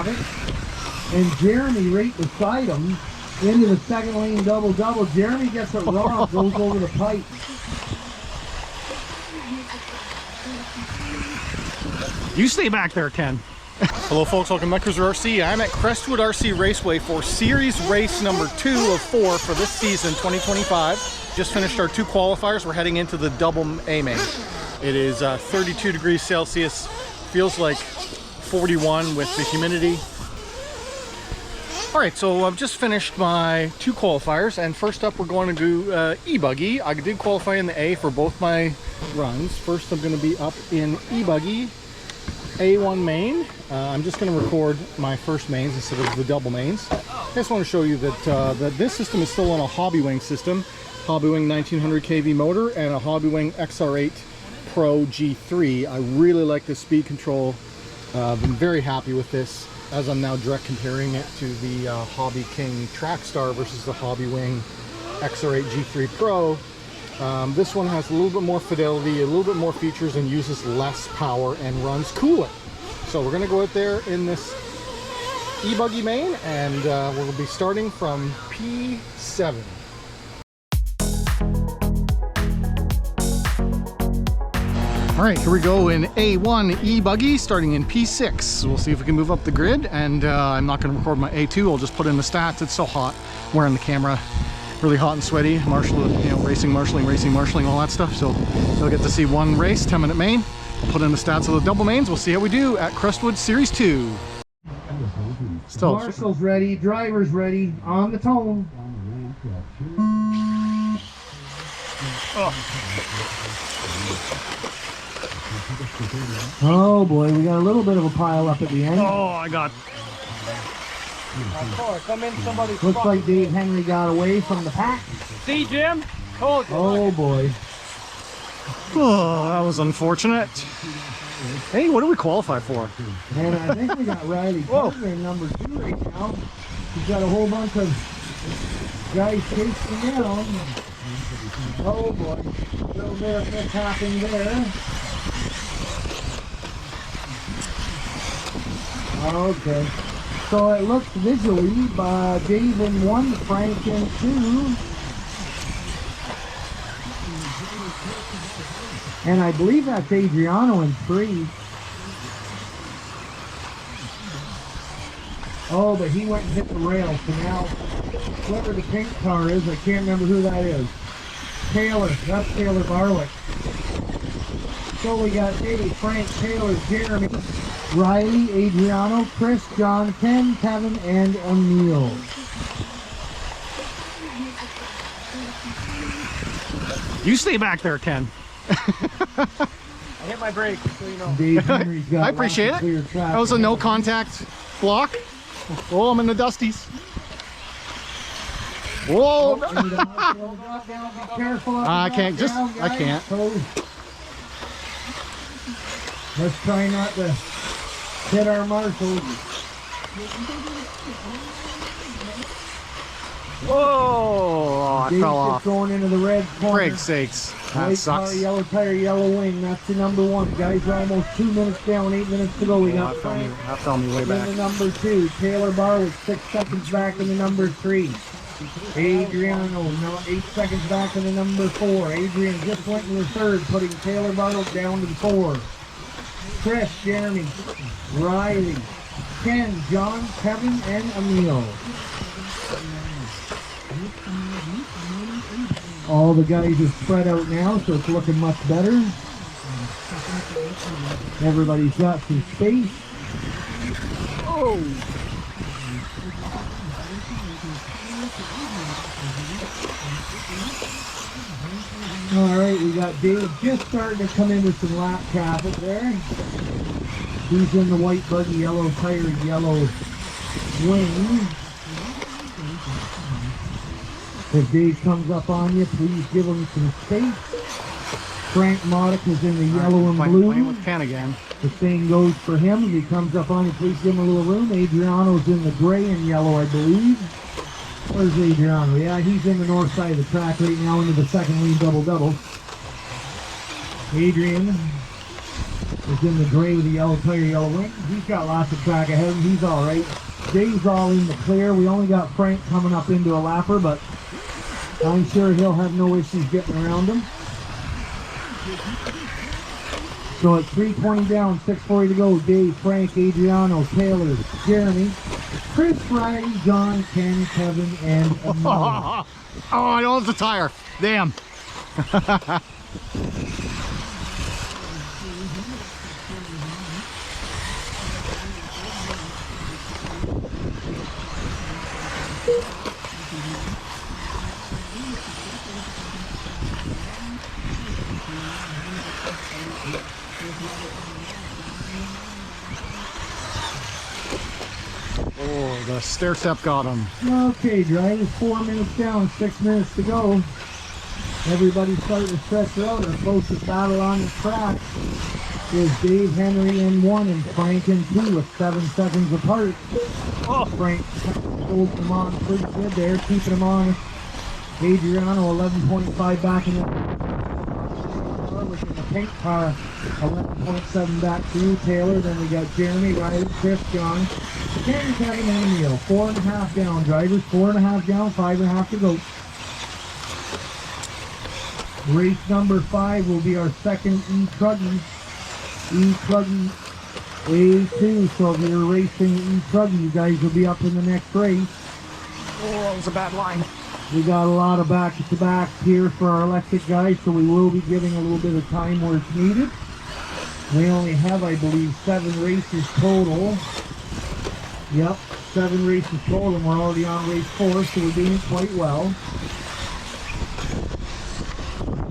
have it. And Jeremy right beside him into the second lane double-double. Jeremy gets it wrong, goes over the pipe. You stay back there, Ken. Hello folks, welcome to Netcruzer RC. I'm at Crestwood RC Raceway for series race number 2 of 4 for this season 2025. Just finished our 2 qualifiers. We're heading into the double A main. It is 32 degrees Celsius, feels like 41 with the humidity. All right, so I've just finished my 2 qualifiers, and first up we're going to do E-Buggy. I did qualify in the A for both my runs. First I'm going to be up in E-Buggy A1 main. I'm just going to record my first mains instead of the double mains. I just want to show you that this system is still on a Hobbywing system. Hobbywing 1900 kV motor and a Hobbywing XR8 Pro G3. I really like the speed control. I've been very happy with this, as I'm now direct comparing it to the Hobby King Trackstar versus the Hobbywing XR8 G3 Pro. This one has a little bit more fidelity, a little bit more features, and uses less power and runs cooler. So we're going to go out there in this E-Buggy main, and we'll be starting from P7. All right, here we go in A1 E-Buggy, starting in P6. We'll see if we can move up the grid, and I'm not going to record my A2. I'll just put in the stats. It's so hot wearing the camera. Really hot and sweaty, racing, marshalling, all that stuff. So you'll get to see one race, 10-minute main. We'll put in the stats of the double mains. We'll see how we do at Crestwood Series 2. Still, Marshall's ready, driver's ready, on the tone. Oh boy, we got a little bit of a pile up at the end. Oh, I got... Looks like Dave Henry got away from the pack. See, Jim? Oh boy. Oh, that was unfortunate. Hey, what do we qualify for? And I think we got Riley Carter in number 2 right now. He's got a whole bunch of guys chasing down. Oh boy. A little bit of mishapping there. Okay. So it looks visually by Dave in 1, Frank in 2. And I believe that's Adriano in 3. Oh, but he went and hit the rail. So now, whoever the pink car is, I can't remember who that is. Taylor. That's Taylor Barwick. So we got Dave, Frank, Taylor, Jeremy, Riley, Adriano, Chris, John, Ken, Kevin, and Emil. You stay back there, Ken. I hit my brake, so you know. Dave Henry's got I appreciate it. That was a no contact block. Oh, I'm in the dusties. Whoa! I can't, I can't. Let's try not to hit our marshals. Whoa! I fell off. Going into the red corner. Break sakes. That White sucks. car, yellow tire, yellow wing. That's the number 1. Guys are almost 2 minutes down, 8 minutes to go. We got that fell me way back. in the number 2. Taylor Barwick 6 seconds back in the number 3. Adriano, 8 seconds back in the number 4. Adrian just went in the 3rd, putting Taylor Barwick down to the 4. Chris, Jeremy, Riley, Ken, John, Kevin, and Emil. All the guys are spread out now, so it's looking much better. Everybody's got some space. Oh! All right, we got Dave just starting to come in with some lap traffic there. He's in the white buggy, yellow tire, yellow wing. If Dave comes up on you, please give him some space. Frank Modic is in the yellow and blue. Playing with Ken again. The same goes for him. If he comes up on you, please give him a little room. Adriano's in the gray and yellow, I believe. Where's Adriano? Yeah, he's in the north side of the track right now into the second lead double-double. Adrian is in the gray with the yellow tire, yellow wings. He's got lots of track ahead of him. He's all right. Dave's all in the clear. We only got Frank coming up into a lapper, but I'm sure he'll have no issues getting around him. So at 3:20 down, 6:40 to go. Dave, Frank, Adriano, Taylor, Jeremy, Chris, Riley, John, Ken, Kevin, and Emil. Oh, I don't have the tire. Damn. Oh, the stair step got him. Okay, drivers, 4 minutes down, 6 minutes to go. Everybody's starting to stretch out. Our closest battle on the track is Dave Henry in 1 and Frank in 2 with 7 seconds apart. Oh, Frank holds them on pretty good there, keeping them on. Adriano 11.5 back in the pink car, 11.7 back through Taylor. Then we got Jeremy, Riley, Chris, John, Ken, Kevin, and Emil. 4.5 down, drivers. 4.5 down, 5.5 to go. Race number 5 will be our second E-Buggy A2. So if you're racing E-Buggy, you guys will be up in the next race. Oh, that was a bad line. We got a lot of back-to-back here for our electric guys, so we will be giving a little bit of time where it's needed. We only have, I believe, 7 races total. Yep, 7 races total, and we're already on race 4, so we're doing quite well.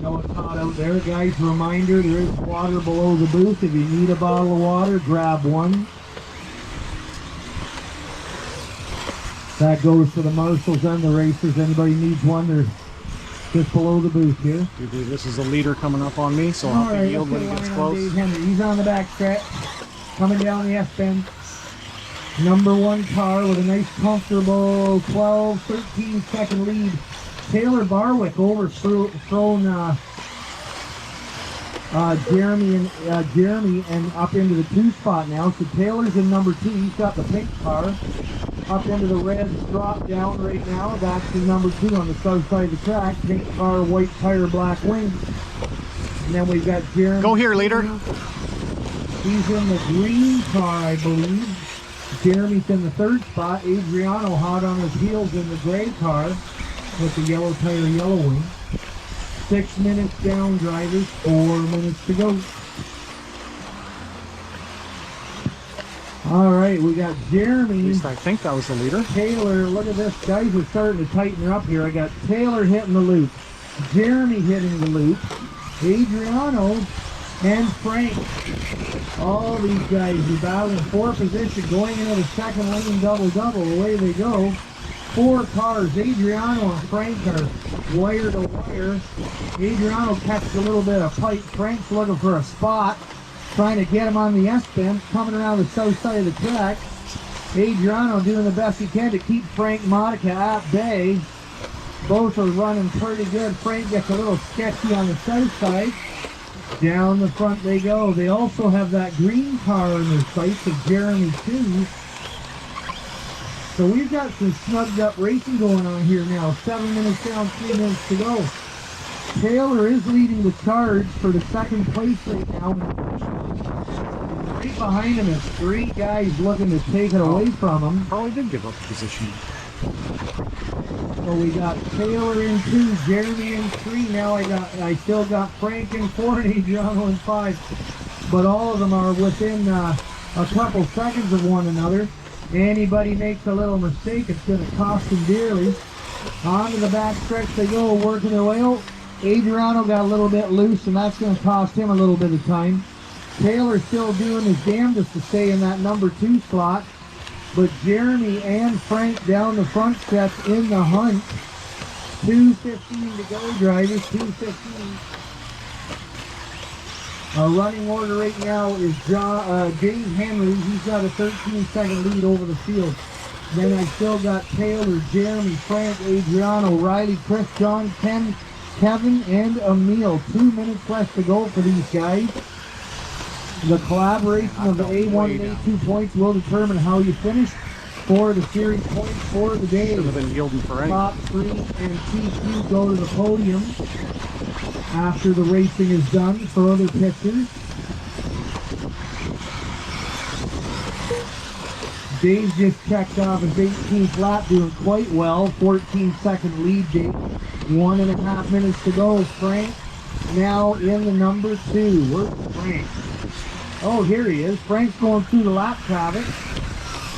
No, it's hot out there, guys. Reminder, there is water below the booth. If you need a bottle of water, grab one. That goes for the marshals and the racers. Anybody needs one, they're just below the booth here. I believe this is a leader coming up on me, so I'll have to yield when he gets close. Dave Henry. He's on the back stretch, coming down the S-bend. Number 1 car with a nice comfortable 12, 13 second lead. Taylor Barwick overthrown Jeremy and up into the 2 spot now. So Taylor's in number 2. He's got the pink car. Up into the red drop down right now. That's in number 2 on the south side of the track. Pink car, white tire, black wings. And then we've got Jeremy. Go here, leader. He's in the green car, I believe. Jeremy's in the 3rd spot. Adriano hot on his heels in the gray car with the yellow tire, yellow wing. 6 minutes down, drivers. 4 minutes to go. All right, we got Jeremy. At least I think that was the leader. Taylor, look at this. Guys are starting to tighten her up here. I got Taylor hitting the loop. Jeremy hitting the loop. Adriano and Frank. All these guys are battling for position, going into the second lane double-double. Away they go. 4 cars. Adriano and Frank are wire to wire. Adriano catches a little bit of pipe. Frank's looking for a spot, trying to get him on the S-bend, coming around the south side of the track. Adriano doing the best he can to keep Frank Monica at bay. Both are running pretty good. Frank gets a little sketchy on the south side. Down the front they go. They also have that green car in their sights of Jeremy too. So we've got some snugged up racing going on here now. 7 minutes down, 3 minutes to go. Taylor is leading the charge for the second place right now. Right behind him is 3 guys looking to take it away from him. Probably did give up the position. So we got Taylor in 2, Jeremy in 3. Now I still got Frank in 4 and Adriano in 5. But all of them are within a couple seconds of one another. Anybody makes a little mistake, it's going to cost them dearly. Onto the back stretch they go, working their way out. Adriano got a little bit loose, and that's going to cost him a little bit of time. Taylor's still doing his damnedest to stay in that number 2 slot. But Jeremy and Frank down the front stretch in the hunt. 2:15 to go, drivers, 2:15. Our running order right now is Dave Henry. He's got a 13-second lead over the field. Then I still got Taylor, Jeremy, Frank, Adriano, Riley, Chris, John, Ken, Kevin, and Emil. 2 minutes left to go for these guys. The collaboration of the A1 and A2 points will determine how you finish for the series points for the day. Should have been yielding for anything. Top 3 and TQ go to the podium after the racing is done for other pictures. Dave just checked off his 18th lap, doing quite well. 14-second lead, Dave. 1.5 minutes to go. Frank now in the number 2. Where's Frank? Oh, here he is. Frank's going through the lap traffic.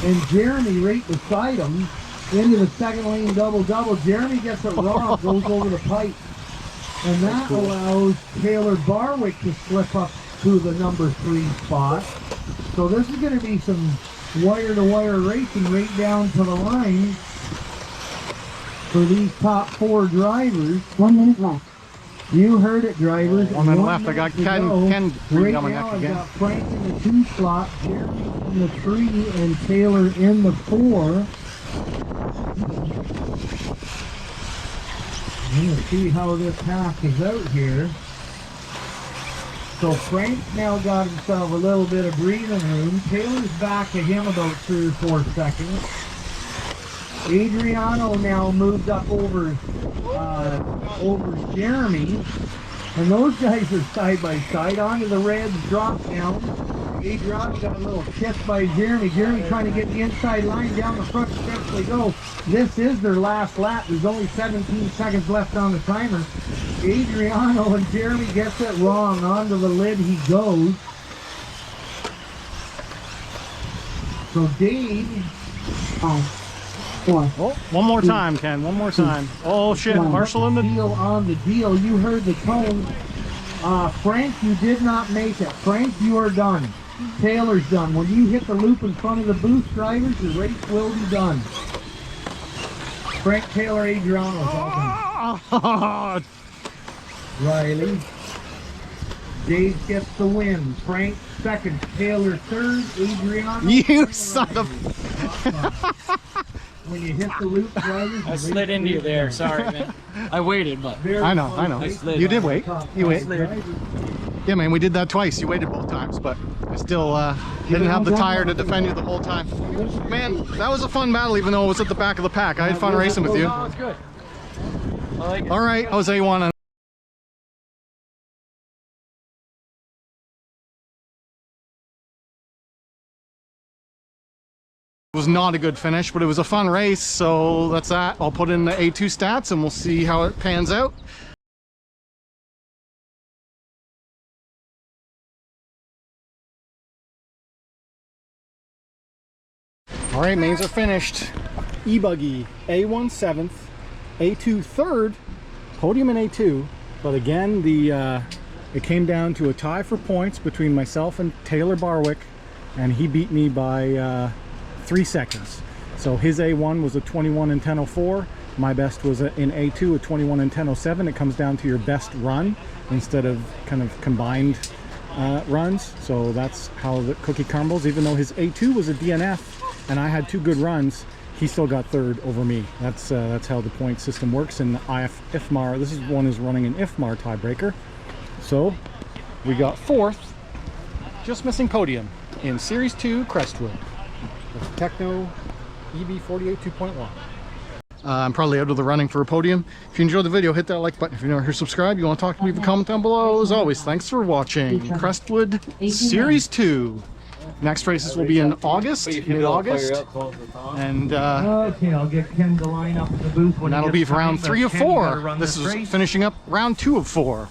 And Jeremy right beside him into the second lane double-double. Jeremy gets it wrong, goes over the pipe. And that allows Taylor Barwick to slip up to the number 3 spot. So this is going to be some wire-to-wire racing right down to the line for these top 4 drivers. 1 minute left. You heard it, drivers. 1 minute left. I got Ken right on my now, neck I've again. got Frank in the 2 slot, Jeremy in the 3, and Taylor in the 4. I'm going to see how this passes out here. So Frank's now got himself a little bit of breathing room. Taylor's back to him about 3 or 4 seconds. Adriano now moved up over Jeremy. And those guys are side by side. Onto the reds, drop down. Adriano got a little kiss by Jeremy. Jeremy trying to get the inside line down the front stretch they go. This is their last lap. There's only 17 seconds left on the timer. Adriano and Jeremy gets it wrong. Onto the lid he goes. So Dave, 5, 4. Oh, one more time, Ken. One more time. Oh shit, Marshall in the deal on the deal. You heard the tone. Frank, you did not make it. Frank, you are done. Taylor's done. When you hit the loop in front of the booth, drivers, the race will be done. Frank, Taylor, Adriano is all done. Riley. Dave gets the win. Frank second. Taylor third. Adriano. You son of. When you hit the loop, drivers. I slid into you there. Sorry, man. I waited, but I know. I slid. You did wait. You wait. slid. Yeah, man, we did that twice. You waited both times, but I still didn't have the tire to defend you the whole time. Man, that was a fun battle, even though it was at the back of the pack. I had fun racing with you. No, it's good. I like it. All right, Jose won. It was not a good finish, but it was a fun race, so that's that. I'll put in the A2 stats and we'll see how it pans out. All right, mains are finished. E-Buggy A1 7th, A2 3rd, podium in A2, but again, it came down to a tie for points between myself and Taylor Barwick, and he beat me by 3 seconds. So his A1 was a 21 and 10:04. My best was in A2 a 21 and 10:07. It comes down to your best run instead of kind of combined runs. So that's how the cookie crumbles. Even though his A2 was a DNF and I had 2 good runs, he still got 3rd over me. That's how the point system works in the IFMAR. This one is running an IFMAR tiebreaker. So we got 4th, just missing podium in Series 2 Crestwood. With Tekno EB48 2.1. I'm probably out of the running for a podium. If you enjoyed the video, hit that like button. If you're not here, subscribe. You want to talk to me, leave a comment down below. As always, thanks for watching Crestwood Series 2. Next races will be in August, mid-August. And Okay, I'll get Ken Deline up in the booth. that'll be for round 3 of 4. This is finishing up round 2 of 4.